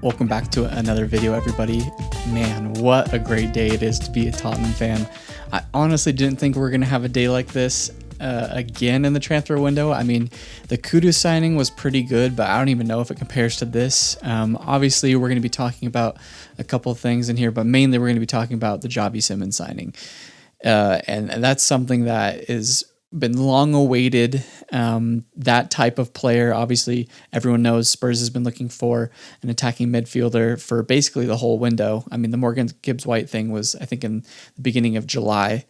Welcome back to another video, everybody. Man, what a great day it is to be a Tottenham fan. I honestly didn't think we were going to have a day like this again in the transfer window. I mean, the Kudus signing was pretty good, but I don't even know if it compares to this. Obviously, we're going to be talking about a couple of things in here, but mainly we're going to be talking about the Xavi Simons signing. And that's something that is been long awaited. That type of player, obviously everyone knows Spurs has been looking for an attacking midfielder for basically the whole window. I mean, the Morgan Gibbs-White thing was, I think, in the beginning of July.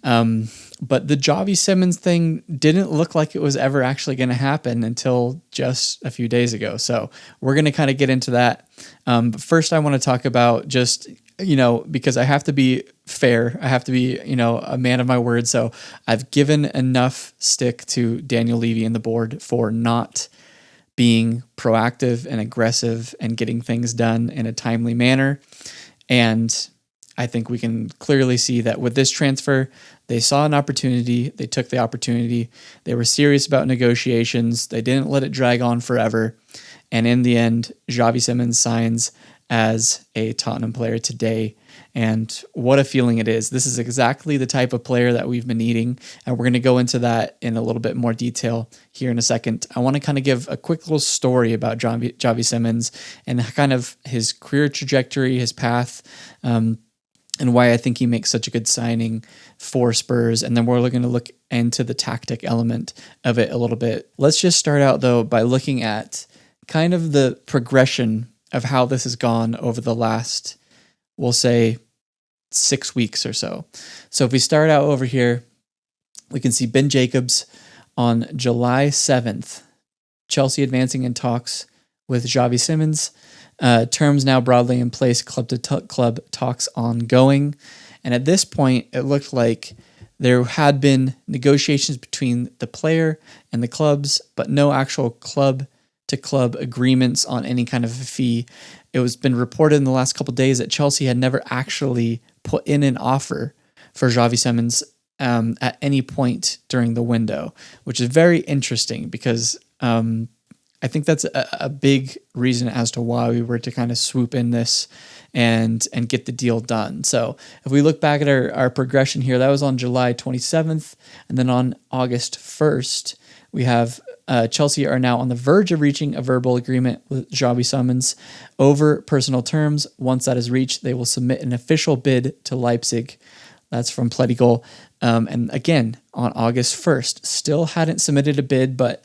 But the Xavi Simons thing didn't look like it was ever actually going to happen until just a few days ago. So we're going to kind of get into that. But first I want to talk about just, because I have to be fair. I have to be, a man of my word. So I've given enough stick to Daniel Levy and the board for not being proactive and aggressive and getting things done in a timely manner. And I think we can clearly see that with this transfer, they saw an opportunity. They took the opportunity. They were serious about negotiations. They didn't let it drag on forever. And in the end, Xavi Simons signs as a Tottenham player today. And what a feeling it is. This is exactly the type of player that we've been needing. And we're going to go into that in a little bit more detail here in a second. I want to kind of give a quick little story about Xavi Simons and kind of his career trajectory, his path, and why I think he makes such a good signing for Spurs. And then we're going to look into the tactic element of it a little bit. Let's just start out, though, by looking at kind of the progression of how this has gone over the last, we'll say, 6 weeks or so. So if we start out over here, we can see Ben Jacobs on July 7th, Chelsea advancing in talks with Xavi Simons. Terms now broadly in place, club-to-club talks ongoing. And at this point, it looked like there had been negotiations between the player and the clubs, but no actual club-to-club agreements on any kind of a fee. It was been reported in the last couple of days that Chelsea had never actually put in an offer for Xavi Simons at any point during the window, which is very interesting because I think that's a big reason as to why we were to kind of swoop in this and get the deal done. So if we look back at our progression here, that was on July 27th. And then on August 1st, we have Chelsea are now on the verge of reaching a verbal agreement with Xavi Simons over personal terms. Once that is reached, they will submit an official bid to Leipzig. That's from Plettigol. And again, on August 1st, still hadn't submitted a bid, but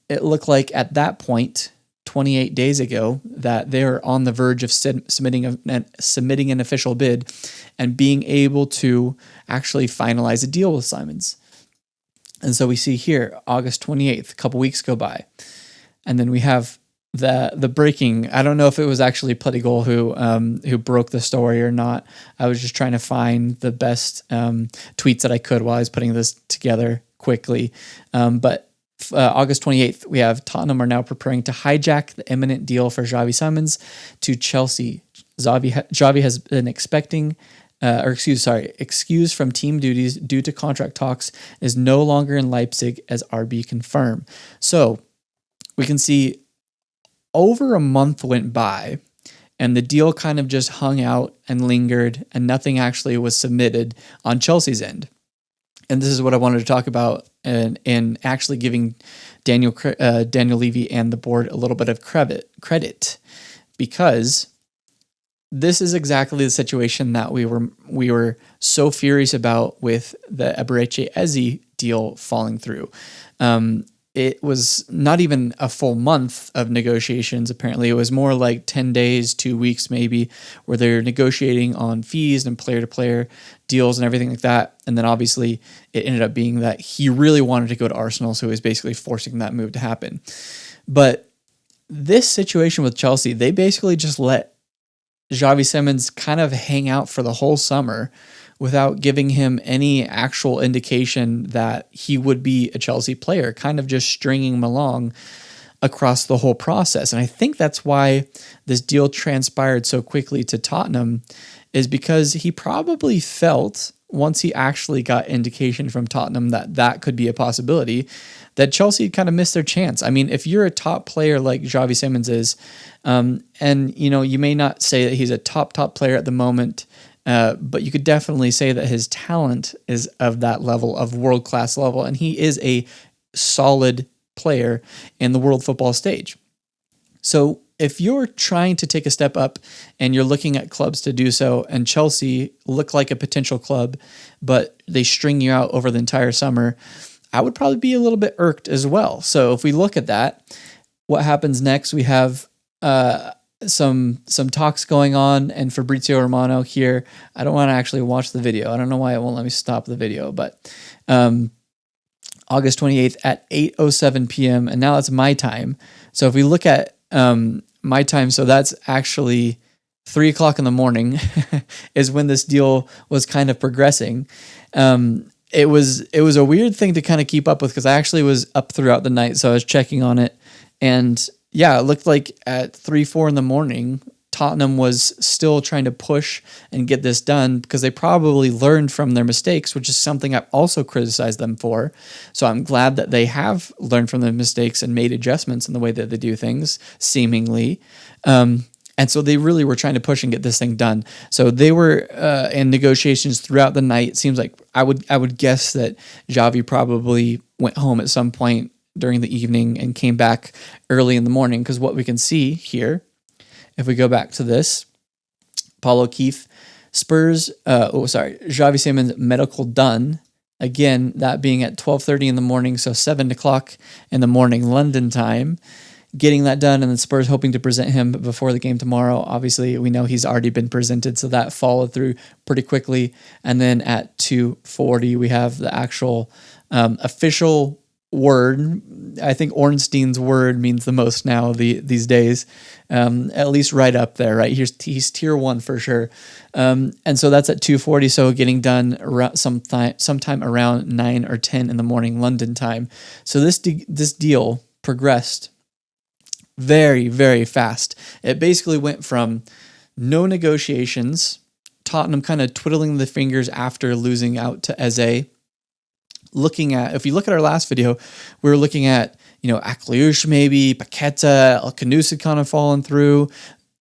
it looked like at that point, 28 days ago, that they're on the verge of submitting an official bid and being able to actually finalize a deal with Simons. And so we see here, August 28th, a couple weeks go by. And then we have the breaking. I don't know if it was actually Plettigol who broke the story or not. I was just trying to find the best tweets that I could while I was putting this together quickly. But August 28th, we have Tottenham are now preparing to hijack the imminent deal for Xavi Simons to Chelsea. Xavi has been excused from team duties due to contract talks, is no longer in Leipzig as RB confirmed. So we can see over a month went by and the deal kind of just hung out and lingered and nothing actually was submitted on Chelsea's end. And this is what I wanted to talk about and actually giving Daniel Levy and the board a little bit of credit because this is exactly the situation that we were so furious about with the Eberechi Eze deal falling through. It was not even a full month of negotiations. Apparently, it was more like 10 days, 2 weeks maybe, where they're negotiating on fees and player-to-player deals and everything like that. And then obviously, it ended up being that he really wanted to go to Arsenal, so he was basically forcing that move to happen. But this situation with Chelsea, they basically just let Xavi Simons kind of hang out for the whole summer without giving him any actual indication that he would be a Chelsea player, kind of just stringing him along across the whole process. And I think that's why this deal transpired so quickly to Tottenham, is because he probably felt once he actually got indication from Tottenham that that could be a possibility, that Chelsea kind of missed their chance. I mean, if you're a top player like Xavi Simons is, and you may not say that he's a top player at the moment, but you could definitely say that his talent is of that level, of world-class level, and he is a solid player in the world football stage. So if you're trying to take a step up and you're looking at clubs to do so, and Chelsea look like a potential club, but they string you out over the entire summer, I would probably be a little bit irked as well. So if we look at that, what happens next? We have some talks going on, and Fabrizio Romano here. I don't want to actually watch the video. I don't know why it won't let me stop the video, but August 28th at 8:07 p.m. and now it's my time. So if we look at my time, so that's actually 3 o'clock in the morning is when this deal was kind of progressing. It was a weird thing to kind of keep up with because I actually was up throughout the night, so I was checking on it, and yeah, it looked like at 3-4 in the morning, Tottenham was still trying to push and get this done because they probably learned from their mistakes, which is something I've also criticized them for. So I'm glad that they have learned from their mistakes and made adjustments in the way that they do things, seemingly. And so they really were trying to push and get this thing done. So they were in negotiations throughout the night. It seems like I would guess that Xavi probably went home at some point during the evening and came back early in the morning, because what we can see here, if we go back to this, Paul O'Keefe, Spurs, Xavi Simons medical done. Again, that being at 12:30 in the morning, so 7 o'clock in the morning London time, getting that done, and then Spurs hoping to present him before the game tomorrow. Obviously, we know he's already been presented, so that followed through pretty quickly. And then at 2:40, we have the actual official word. I think Ornstein's word means the most now these days, at least right up there, right? He's tier 1 for sure. And so that's at 2:40, so getting done around sometime around 9 or 10 in the morning London time. So this deal progressed very, very fast. It basically went from no negotiations, Tottenham kind of twiddling the fingers after losing out to Eze. If you look at our last video, we were looking at, Akliush maybe, Paqueta, El Khanous had kind of fallen through.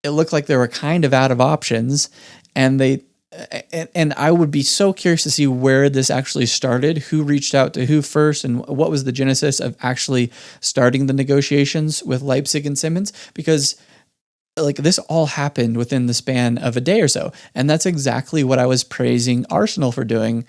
It looked like they were kind of out of options, and I would be so curious to see where this actually started, who reached out to who first, and what was the genesis of actually starting the negotiations with Leipzig and Simons, because this all happened within the span of a day or so, and that's exactly what I was praising Arsenal for doing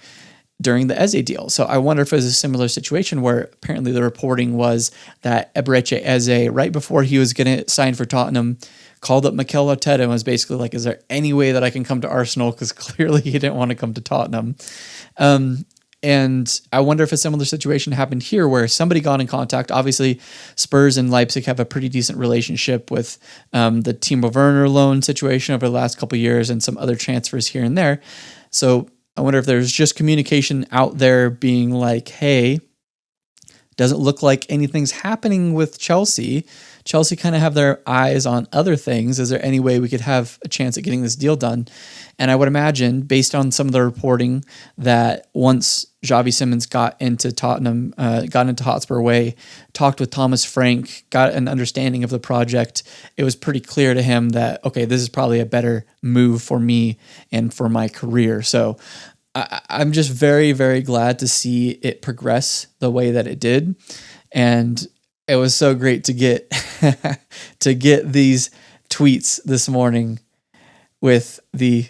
during the Eze deal. So I wonder if it was a similar situation where apparently the reporting was that Eberechi Eze, right before he was going to sign for Tottenham, called up Mikel Arteta and was basically like, is there any way that I can come to Arsenal? Because clearly he didn't want to come to Tottenham. And I wonder if a similar situation happened here where somebody got in contact. Obviously, Spurs and Leipzig have a pretty decent relationship with the Timo Werner loan situation over the last couple of years and some other transfers here and there. So I wonder if there's just communication out there being like, hey, doesn't look like anything's happening with Chelsea. Chelsea kind of have their eyes on other things. Is there any way we could have a chance at getting this deal done? And I would imagine, based on some of the reporting, that once Xavi Simons got into Tottenham, got into Hotspur Way, talked with Thomas Frank, got an understanding of the project, it was pretty clear to him that, okay, this is probably a better move for me and for my career. So I'm just very, very glad to see it progress the way that it did. And it was so great to get to get these tweets this morning with the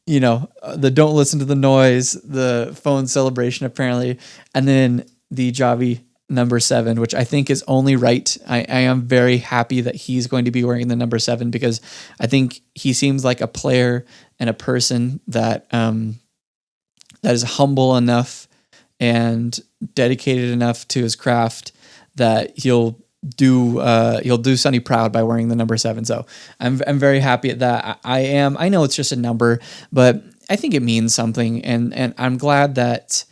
don't listen to the noise, the phone celebration apparently, and then the Xavi number 7, which I think is only right. I am very happy that he's going to be wearing the number 7 because I think he seems like a player and a person that that is humble enough and dedicated enough to his craft that he'll do Sonny proud by wearing the number 7. So I'm very happy at that. I know it's just a number, but I think it means something, and I'm glad that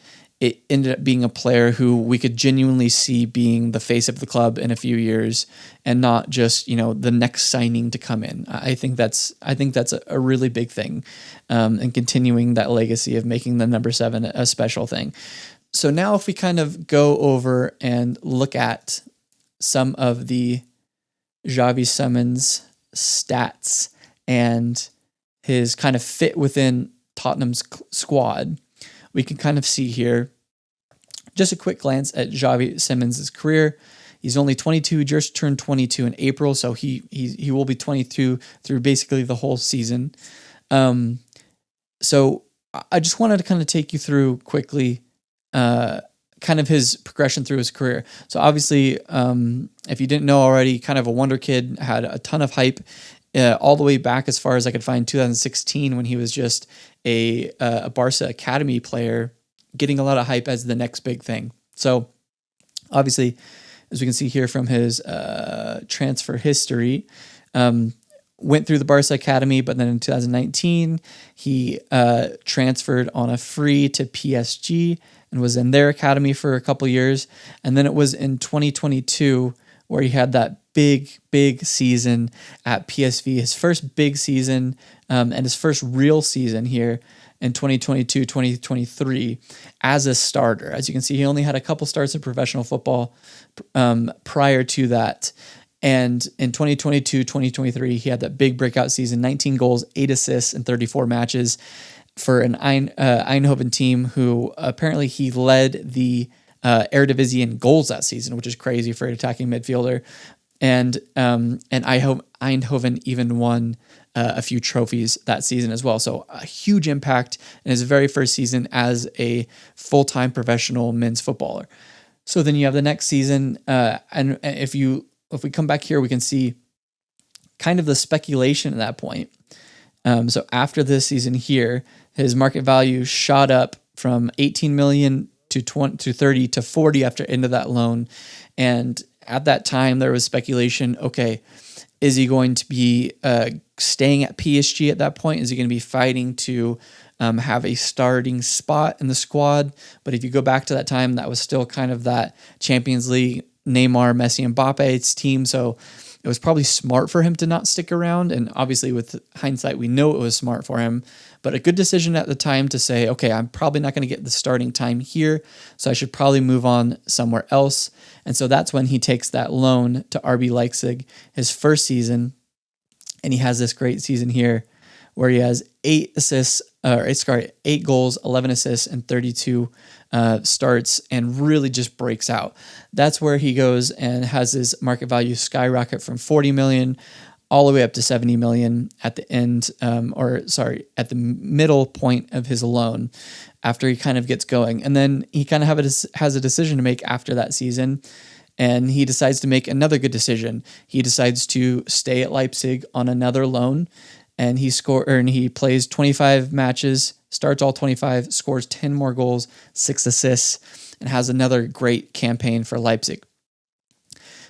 it ended up being a player who we could genuinely see being the face of the club in a few years, and not just, the next signing to come in. I think that's a really big thing, and continuing that legacy of making the number 7 a special thing. So now if we kind of go over and look at some of the Xavi Simons stats and his kind of fit within Tottenham's squad, we can kind of see here just a quick glance at Xavi Simons' career. He's only 22, just turned 22 in April, so he will be 22 through basically the whole season. So I just wanted to kind of take you through quickly kind of his progression through his career. So obviously, if you didn't know already, kind of a wonder kid, had a ton of hype all the way back as far as I could find 2016, when he was just a Barca Academy player, getting a lot of hype as the next big thing. So obviously, as we can see here from his transfer history, went through the Barca Academy, but then in 2019, he transferred on a free to PSG and was in their academy for a couple years. And then it was in 2022 where he had that big season at PSV, his first big season and his first real season here in 2022-2023 as a starter. As you can see, he only had a couple starts in professional football prior to that. And in 2022-2023, he had that big breakout season, 19 goals, 8 assists in 34 matches for an Eindhoven team who apparently he led the Eredivisie in goals that season, which is crazy for an attacking midfielder. And Eindhoven even won a few trophies that season as well. So a huge impact in his very first season as a full-time professional men's footballer. So then you have the next season, and if we come back here, we can see kind of the speculation at that point. So after this season here, his market value shot up from 18 million to 30 to 40 after end of that loan. And at that time, there was speculation, okay, is he going to be staying at PSG at that point? Is he going to be fighting to have a starting spot in the squad? But if you go back to that time, that was still kind of that Champions League, Neymar, Messi, and Mbappe's team. So it was probably smart for him to not stick around. And obviously with hindsight, we know it was smart for him, but a good decision at the time to say, okay, I'm probably not going to get the starting time here, so I should probably move on somewhere else. And so that's when he takes that loan to RB Leipzig, his first season. And he has this great season here where he has 8 goals, 11 assists, and 32 starts, and really just breaks out. That's where he goes and has his market value skyrocket from 40 million all the way up to 70 million at the end, at the middle point of his loan after he kind of gets going. And then he kind of has a decision to make after that season. And he decides to make another good decision. He decides to stay at Leipzig on another loan, and he plays 25 matches, starts all 25, scores 10 more goals, 6 assists, and has another great campaign for Leipzig.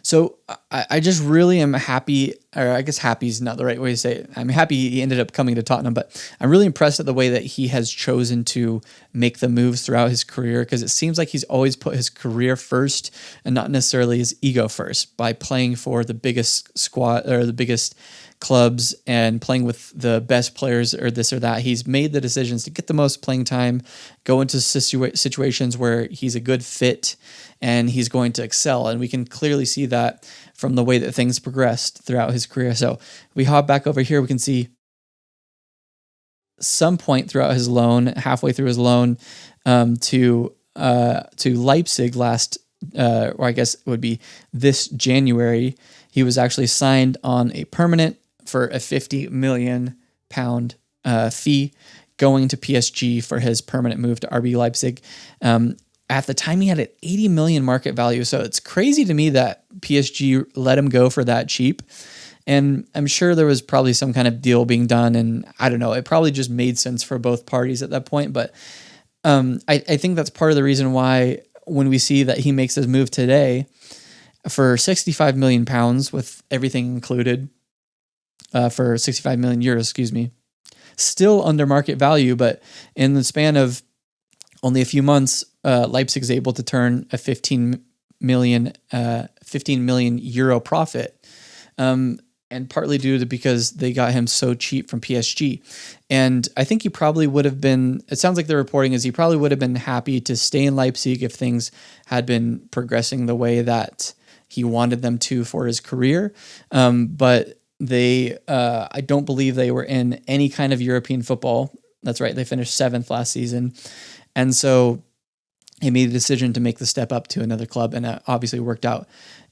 So I just really am happy, or I guess happy is not the right way to say it. I'm happy he ended up coming to Tottenham, but I'm really impressed at the way that he has chosen to make the moves throughout his career, because it seems like he's always put his career first and not necessarily his ego first by playing for the biggest squad or the biggest clubs and playing with the best players or this or that. He's made the decisions to get the most playing time, go into situations where he's a good fit and he's going to excel. And we can clearly see that from the way that things progressed throughout his career. So if we hop back over here, we can see some point throughout his loan, halfway through his loan to Leipzig or I guess it would be this January, he was actually signed on a permanent for a £50 million fee, going to PSG for his permanent move to RB Leipzig. At the time, he had an 80 million market value. So it's crazy to me that PSG let him go for that cheap. And I'm sure there was probably some kind of deal being done. And I don't know, it probably just made sense for both parties at that point. But I think that's part of the reason why when we see that he makes his move today for 65 million pounds with everything included, for 65 million euros, still under market value, but in the span of only a few months, Leipzig's able to turn a 15 million euro profit. And partly due to because they got him so cheap from PSG. And I think he probably would have been, it sounds like the reporting is he probably would have been happy to stay in Leipzig if things had been progressing the way that he wanted them to for his career. But they, I don't believe they were in any kind of European football. That's right. They finished 7th last season. And so he made a decision to make the step up to another club, and it obviously worked out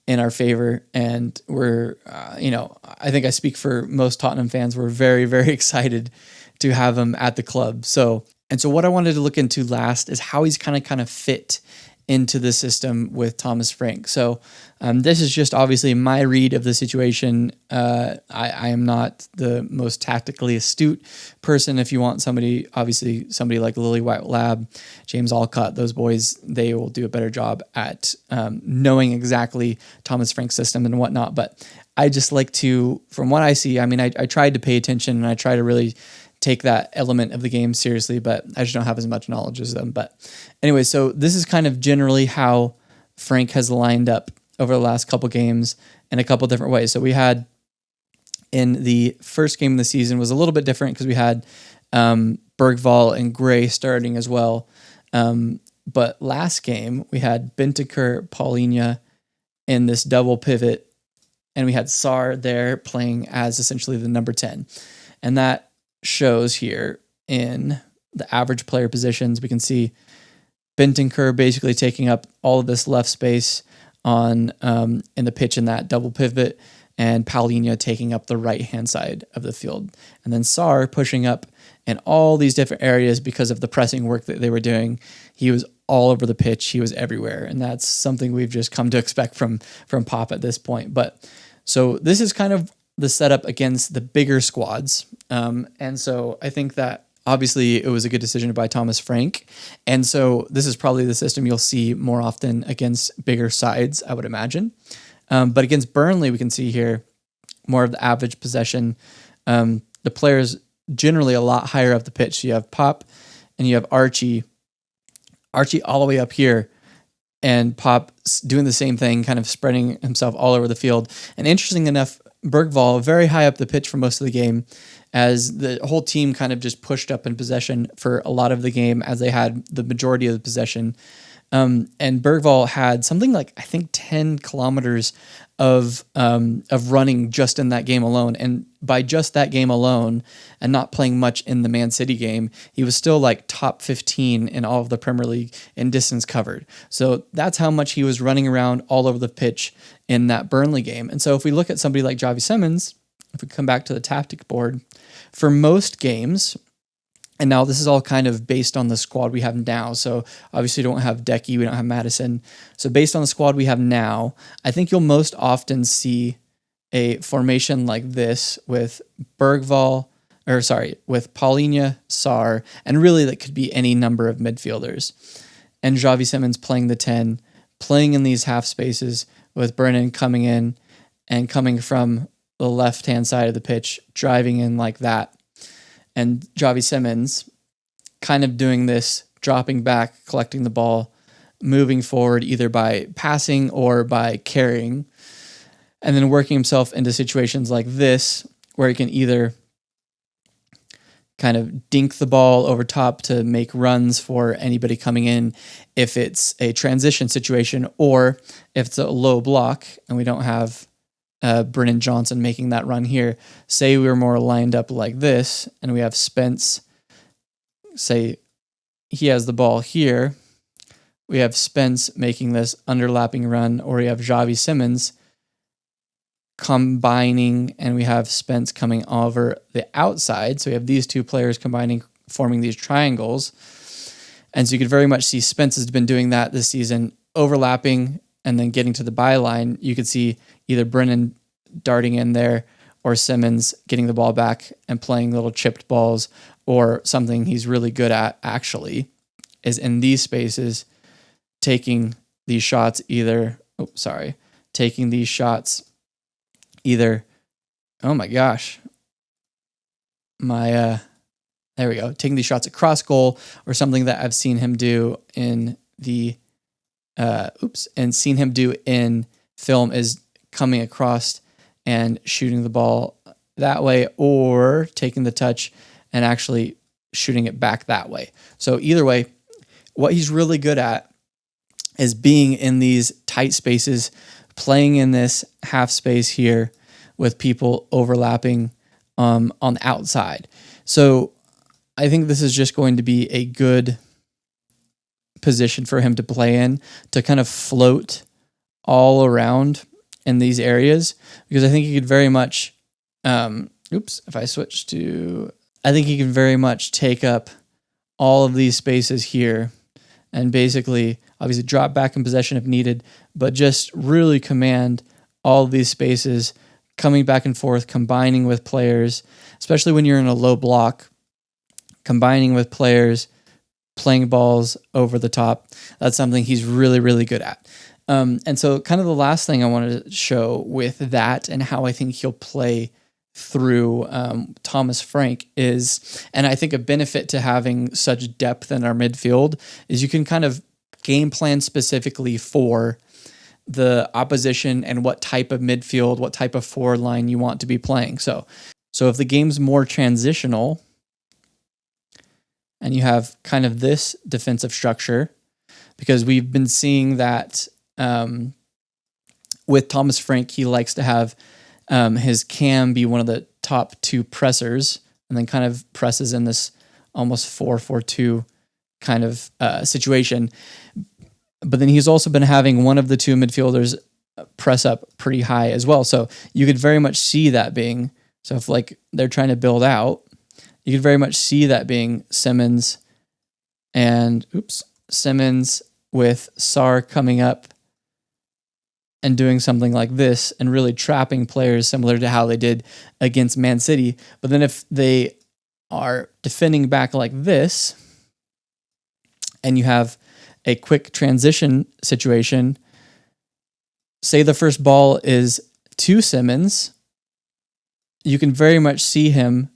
in our favor. And we're, I think I speak for most Tottenham fans. We're very, very excited to have him at the club. So what I wanted to look into last is how he's kind of fit into the system with Thomas Frank. So this is just obviously my read of the situation. I am not the most tactically astute person. If you want somebody like Lily White Lab, James Alcott, those boys, they will do a better job at knowing exactly Thomas Frank's system and whatnot. But I just like to, from what I see, I mean, I tried to pay attention and I try to really take that element of the game seriously, but I just don't have as much knowledge as them. But anyway, so this is kind of generally how Frank has lined up over the last couple games in a couple different ways. So we had in the first game of the season was a little bit different because we had Bergvall and Gray starting as well. But last game we had Bentancur, Paulinho in this double pivot, and we had Sarr there playing as essentially the number 10. And that shows here in the average player positions. We can see Bentancur basically taking up all of this left space on in the pitch in that double pivot, and Paulinho taking up the right-hand side of the field. And then Sarr pushing up in all these different areas because of the pressing work that they were doing. He was all over the pitch. He was everywhere. And that's something we've just come to expect from Pop at this point. But so this is kind of the setup against the bigger squads. And so I think that obviously it was a good decision by Thomas Frank. And so this is probably the system you'll see more often against bigger sides, I would imagine. But against Burnley, we can see here more of the average possession. The players generally a lot higher up the pitch. So you have Pop and you have Archie all the way up here, and Pop doing the same thing, kind of spreading himself all over the field. And interesting enough, Bergvall very high up the pitch for most of the game, as the whole team kind of just pushed up in possession for a lot of the game as they had the majority of the possession. And Bergvall had something like, I think, 10 kilometers of running just in that game alone. And by just that game alone, and not playing much in the Man City game, he was still like top 15 in all of the Premier League in distance covered. So that's how much he was running around all over the pitch in that Burnley game. And so if we look at somebody like Xavi Simons, if we come back to the tactic board, for most games, and now this is all kind of based on the squad we have now. So obviously we don't have Decky, we don't have Madison. So based on the squad we have now, I think you'll most often see a formation like this with with Paulinho, Sarr, and really that could be any number of midfielders. And Xavi Simons playing the 10, playing in these half spaces with Brennan coming in and coming from the left-hand side of the pitch, driving in like that. And Xavi Simons kind of doing this, dropping back, collecting the ball, moving forward either by passing or by carrying, and then working himself into situations like this where he can either kind of dink the ball over top to make runs for anybody coming in if it's a transition situation, or if it's a low block and we don't have Brennan Johnson making that run here. Say we were more lined up like this and we have Spence, say he has the ball here. We have Spence making this underlapping run, or we have Xavi Simons combining, and we have Spence coming over the outside. So we have these two players combining, forming these triangles. And so you could very much see Spence has been doing that this season, overlapping and then getting to the byline. You could see either Brennan darting in there or Simons getting the ball back and playing little chipped balls, or something he's really good at actually is in these spaces, taking these shots either, oh my gosh, there we go, taking these shots across goal, or something that I've seen him do in seen him do in film is coming across and shooting the ball that way, or taking the touch and actually shooting it back that way. So either way, what he's really good at is being in these tight spaces, playing in this half space here with people overlapping on the outside. So I think this is just going to be a good position for him to play in, to kind of float all around in these areas, because I think he could very much, if I switch to, I think he can very much take up all of these spaces here and basically, obviously, drop back in possession if needed, but just really command all of these spaces, coming back and forth, combining with players, especially when you're in a low block, combining with players, playing balls over the top. That's something he's really, really good at. And so kind of the last thing I wanted to show with that and how I think he'll play through Thomas Frank is, and I think a benefit to having such depth in our midfield is you can kind of game plan specifically for the opposition and what type of midfield, what type of forward line you want to be playing. So if the game's more transitional and you have kind of this defensive structure, because we've been seeing that with Thomas Frank, he likes to have his cam be one of the top two pressers, and then kind of presses in this almost 4-4-2 kind of situation. But then he's also been having one of the two midfielders press up pretty high as well. So you could very much see that being, so if like they're trying to build out, you could very much see that being Simons with Sarr coming up and doing something like this and really trapping players similar to how they did against Man City. But then if they are defending back like this and you have a quick transition situation, say the first ball is to Simons, you can very much see him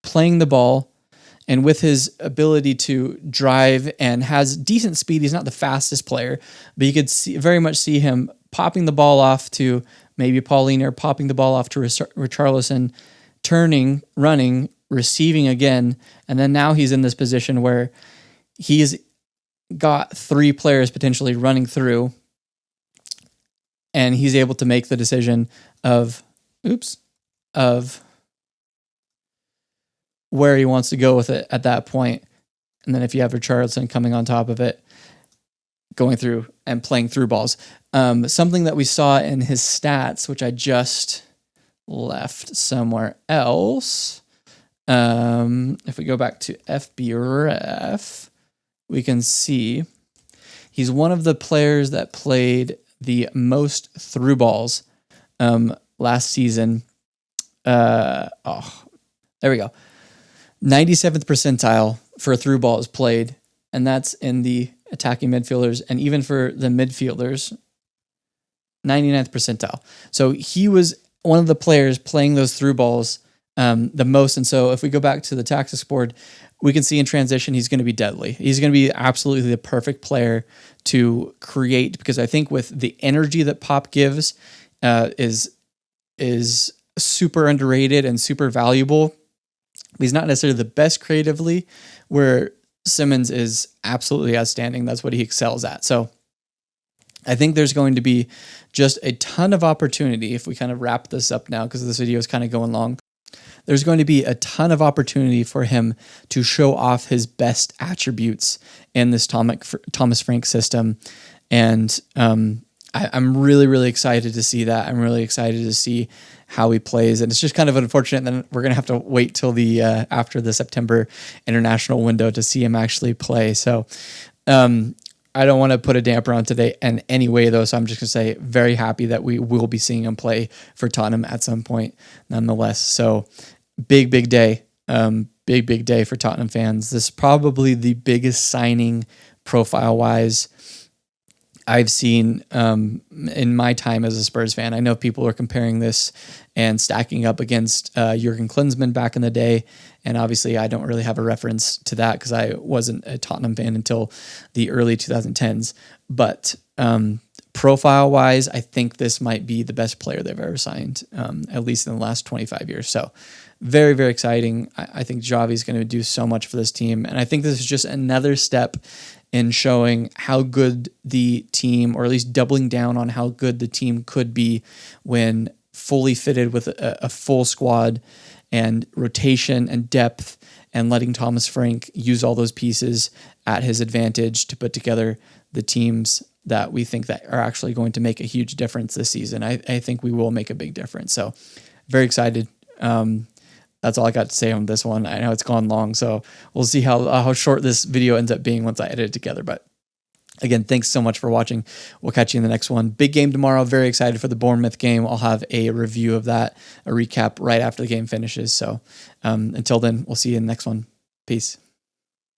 playing the ball, and with his ability to drive and has decent speed, he's not the fastest player, but you could very much see him popping the ball off to maybe Pauline, or popping the ball off to Richarlison, turning, running, receiving again, and then now he's in this position where he's got three players potentially running through, and he's able to make the decision of where he wants to go with it at that point. And then if you have Richarlison coming on top of it, going through and playing through balls. Something that we saw in his stats, which I just left somewhere else. If we go back to FBref, we can see he's one of the players that played the most through balls last season. There we go. 97th percentile for through balls played, and that's in the attacking midfielders, and even for the midfielders, 99th percentile. So he was one of the players playing those through balls the most. And so if we go back to the tactics board, we can see in transition he's going to be deadly. He's going to be absolutely the perfect player to create, because I think with the energy that Pop gives is super underrated and super valuable. He's not necessarily the best creatively, where Simons is absolutely outstanding. That's what he excels at. So I think there's going to be just a ton of opportunity if we kind of wrap this up now, because this video is kind of going long. There's going to be a ton of opportunity for him to show off his best attributes in this Thomas Frank system. And I'm really, really excited to see that. I'm really excited to see how he plays. And it's just kind of unfortunate that we're going to have to wait till the after the September international window to see him actually play. So I don't want to put a damper on today in any way, though. So I'm just going to say very happy that we will be seeing him play for Tottenham at some point nonetheless. So big day. Big day for Tottenham fans. This is probably the biggest signing profile-wise I've seen in my time as a Spurs fan. I know people are comparing this and stacking up against Jurgen Klinsmann back in the day. And obviously, I don't really have a reference to that because I wasn't a Tottenham fan until the early 2010s. But profile-wise, I think this might be the best player they've ever signed, at least in the last 25 years. So very, very exciting. I think Xavi's going to do so much for this team. And I think this is just another step in showing how good the team, or at least doubling down on how good the team could be when fully fitted with a full squad and rotation and depth, and letting Thomas Frank use all those pieces at his advantage to put together the teams that we think that are actually going to make a huge difference this season. I think we will make a big difference. So very excited. That's all I got to say on this one. I know it's gone long, so we'll see how short this video ends up being once I edit it together. But again, thanks so much for watching. We'll catch you in the next one. Big game tomorrow. Very excited for the Bournemouth game. I'll have a review of that, a recap right after the game finishes. So until then, we'll see you in the next one. Peace.